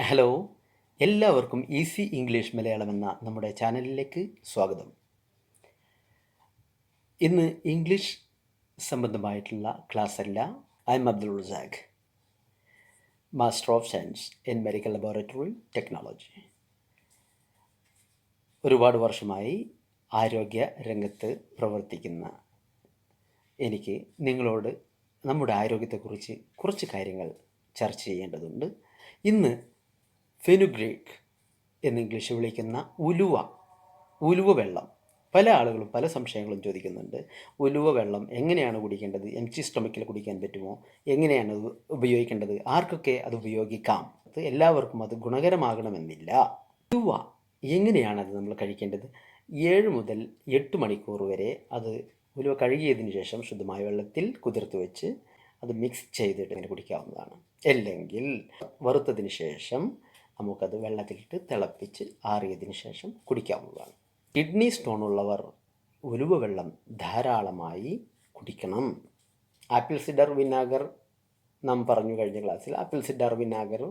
Hello, എല്ലാവർക്കും easy English Malayalam എന്ന നമ്മുടെ ചാനലിലേക്ക് സ്വാഗതം. ഇന്ന് ഇംഗ്ലീഷ് സംബന്ധമായിട്ടുള്ള ക്ലാസ് അല്ല. I M Abdul Razak, master of science in medical laboratory technology. ഒരുപാട് വർഷമായി ആരോഗ്യ രംഗത്ത് പ്രവർത്തിക്കുന്ന എനിക്ക് നിങ്ങളോട് നമ്മുടെ ആരോഗ്യത്തെക്കുറിച്ച് കുറച്ച് കാര്യങ്ങൾ ചർച്ച ചെയ്യേണ്ടതുണ്ട്. ഇന്ന് ഫെനുഗ്രീക്ക് എന്ന് ഇംഗ്ലീഷ് വിളിക്കുന്ന ഉലുവ വെള്ളം, പല ആളുകളും പല സംശയങ്ങളും ചോദിക്കുന്നുണ്ട്. ഉലുവ വെള്ളം എങ്ങനെയാണ് കുടിക്കേണ്ടത്? എംപ്റ്റി സ്റ്റൊമക്കിൽ കുടിക്കാൻ പറ്റുമോ? എങ്ങനെയാണ് അത് ഉപയോഗിക്കേണ്ടത്? ആർക്കൊക്കെ അത് ഉപയോഗിക്കാം? എല്ലാവർക്കും അത് ഗുണകരമാകണമെന്നില്ല. ഉലുവ എങ്ങനെയാണത് നമ്മൾ കഴിക്കേണ്ടത്? 7 മുതൽ 8 മണിക്കൂർ വരെ അത് ഉലുവ കഴുകിയതിന് ശേഷം ശുദ്ധമായ വെള്ളത്തിൽ കുതിർത്ത് വെച്ച് അത് മിക്സ് ചെയ്തിട്ട് ഇങ്ങനെ കുടിക്കാവുന്നതാണ്. അല്ലെങ്കിൽ വറുത്തതിന് ശേഷം നമുക്കത് വെള്ളത്തിലിട്ട് തിളപ്പിച്ച് ആറിയതിന് ശേഷം കുടിക്കാവുന്നതാണ്. കിഡ്നി സ്റ്റോൺ ഉള്ളവർ ഉലുവ വെള്ളം ധാരാളമായി കുടിക്കണം. ആപ്പിൾ സിഡർ വിനാഗർ നാം പറഞ്ഞു കഴിഞ്ഞ ക്ലാസ്സിൽ. ആപ്പിൾ സിഡർ വിനാഗർ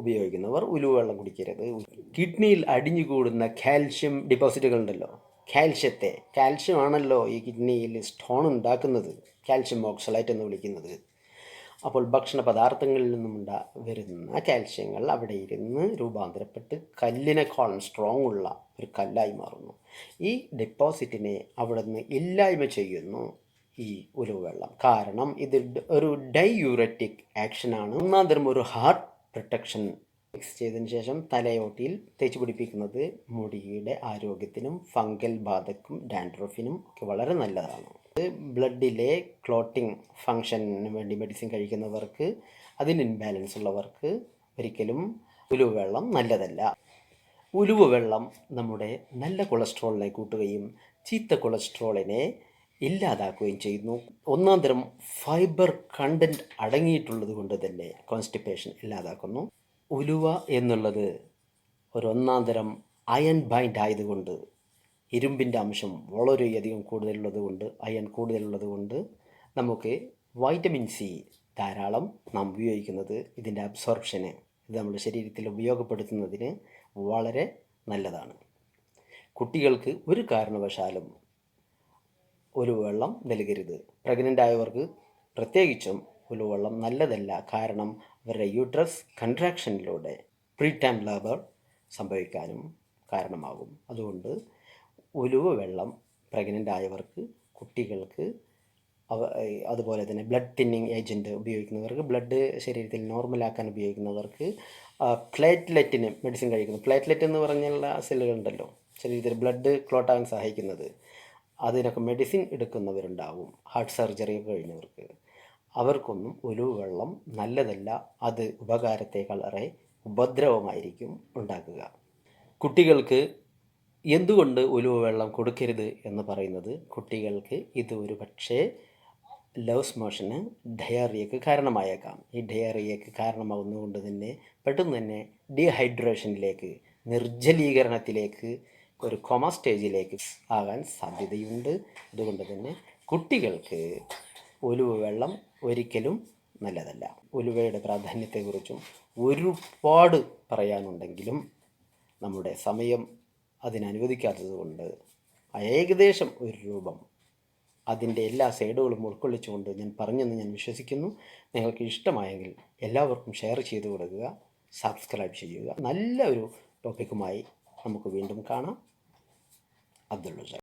ഉപയോഗിക്കുന്നവർ ഉലുവ വെള്ളം കുടിക്കരുത്. കിഡ്നിയിൽ അടിഞ്ഞുകൂടുന്ന കാൽഷ്യം ഡിപ്പോസിറ്റുകൾ ഉണ്ടല്ലോ, കാൽഷ്യം ആണല്ലോ ഈ കിഡ്നിയിൽ സ്റ്റോൺ ഉണ്ടാക്കുന്നത്, കാൽഷ്യം ഓക്സലേറ്റ് എന്ന് വിളിക്കുന്നത്. അപ്പോൾ ഭക്ഷണ പദാർത്ഥങ്ങളിൽ നിന്നും വരുന്ന കാൽഷ്യങ്ങൾ അവിടെ ഇരുന്ന് രൂപാന്തരപ്പെട്ട് കല്ലിനേക്കാളും സ്ട്രോങ് ഉള്ള ഒരു കല്ലായി മാറുന്നു. ഈ ഡെപ്പോസിറ്റിനെ അവിടെ നിന്ന് ഇല്ലായ്മ ചെയ്യുന്നു ഈ ഉലുവ വെള്ളം. കാരണം ഇത് ഒരു ഡൈയൂററ്റിക് ആക്ഷനാണ്. ഒന്നാം തരം ഒരു ഹാർട്ട് പ്രൊട്ടക്ഷൻ. മിക്സ് ചെയ്തതിന് ശേഷം തലയോട്ടിയിൽ തേച്ച് പിടിപ്പിക്കുന്നത് മുടിയുടെ ആരോഗ്യത്തിനും ഫംഗൽ ബാധക്കും ഡാൻഡ്രഫിനും ഒക്കെ വളരെ നല്ലതാണ്. ബ്ലഡിലെ ക്ലോട്ടിംഗ് ഫങ്ഷന് വേണ്ടി മെഡിസിൻ കഴിക്കുന്നവർക്ക്, അതിന് ഇൻബാലൻസ് ഉള്ളവർക്ക് ഒരിക്കലും ഉലുവ വെള്ളം നല്ലതല്ല. ഉലുവ വെള്ളം നമ്മുടെ നല്ല കൊളസ്ട്രോളിനെ കൂട്ടുകയും ചീത്ത കൊളസ്ട്രോളിനെ ഇല്ലാതാക്കുകയും ചെയ്യുന്നു. ഒന്നാം തരം ഫൈബർ കണ്ടൻറ്റ് അടങ്ങിയിട്ടുള്ളത് കൊണ്ട് തന്നെ കോൺസ്റ്റിപ്പേഷൻ ഇല്ലാതാക്കുന്നു. ഉലുവ എന്നുള്ളത് ഒന്നാം തരം അയൺ ബൈൻഡ് ആയതുകൊണ്ട്, ഇരുമ്പിൻ്റെ അംശം വളരെയധികം അയൺ കൂടുതലുള്ളത് കൊണ്ട് നമുക്ക് വൈറ്റമിൻ സി ധാരാളം നാം ഉപയോഗിക്കുന്നത് ഇതിൻ്റെ അബ്സോർപ്ഷന്, ഇത് നമ്മുടെ ശരീരത്തിൽ ഉപയോഗപ്പെടുത്തുന്നതിന് വളരെ നല്ലതാണ്. കുട്ടികൾക്ക് ഒരു കാരണവശാലും ഉലുവ വെള്ളം നൽകരുത്. പ്രഗ്നൻ്റ് ആയവർക്ക് പ്രത്യേകിച്ചും ഉലുവ വെള്ളം നല്ലതല്ല. കാരണം അവരുടെ യൂട്രസ് കൺട്രാക്ഷനിലൂടെ പ്രീടൈം ലേബർ സംഭവിക്കാനും കാരണമാകും. അതുകൊണ്ട് ഉലുവ വെള്ളം പ്രഗ്നൻ്റ് ആയവർക്ക്, കുട്ടികൾക്ക്, അതുപോലെ തന്നെ ബ്ലഡ് തിന്നിങ് ഏജൻറ്റ് ഉപയോഗിക്കുന്നവർക്ക്, ബ്ലഡ് ശരീരത്തിൽ നോർമലാക്കാൻ ഉപയോഗിക്കുന്നവർക്ക്, പ്ലേറ്റ്ലെറ്റിന് മെഡിസിൻ കഴിക്കുന്നു. പ്ലേറ്റ്ലെറ്റ് എന്ന് പറഞ്ഞുള്ള സെല്ലുകളുണ്ടല്ലോ ശരീരത്തിൽ ബ്ലഡ് ക്ലോട്ടാകാൻ സഹായിക്കുന്നത്, അതിനൊക്കെ മെഡിസിൻ എടുക്കുന്നവരുണ്ടാവും. ഹാർട്ട് സർജറി ഒക്കെ കഴിഞ്ഞവർക്ക്, അവർക്കൊന്നും ഉലുവ വെള്ളം നല്ലതല്ല. അത് ഉപകാരത്തെക്കാളേറെ ഉപദ്രവമായിരിക്കും ഉണ്ടാക്കുക. കുട്ടികൾക്ക് എന്തുകൊണ്ട് ഉലുവ വെള്ളം കൊടുക്കരുത് എന്ന് പറയുന്നത്, കുട്ടികൾക്ക് ഇത് ഒരു പക്ഷേ ലൂസ് മോഷന്, ഡയറിയക്ക് കാരണമായേക്കാം. ഈ ഡയറിയക്ക് കാരണമാകുന്നതുകൊണ്ട് തന്നെ പെട്ടെന്ന് തന്നെ ഡീഹൈഡ്രേഷനിലേക്ക്, നിർജ്ജലീകരണത്തിലേക്ക്, ഒരു കോമ സ്റ്റേജിലേക്ക് ആകാൻ സാധ്യതയുണ്ട്. അതുകൊണ്ട് തന്നെ കുട്ടികൾക്ക് ഉലുവ വെള്ളം ഒരിക്കലും നല്ലതല്ല. ഉലുവയുടെ പ്രാധാന്യത്തെക്കുറിച്ചും ഒരുപാട് പറയാനുണ്ടെങ്കിലും നമ്മുടെ സമയം അതിനനുവദിക്കാത്തത് കൊണ്ട് ഏകദേശം ഒരു രൂപം അതിൻ്റെ എല്ലാ സൈഡുകളും ഉൾക്കൊള്ളിച്ചുകൊണ്ട് ഞാൻ പറഞ്ഞെന്ന് ഞാൻ വിശ്വസിക്കുന്നു. നിങ്ങൾക്ക് ഇഷ്ടമായെങ്കിൽ എല്ലാവർക്കും ഷെയർ ചെയ്ത് കൊടുക്കുക, സബ്സ്ക്രൈബ് ചെയ്യുക. നല്ല ഒരു ടോപ്പിക്കുമായി നമുക്ക് വീണ്ടും കാണാം. അബ്ദുൾ.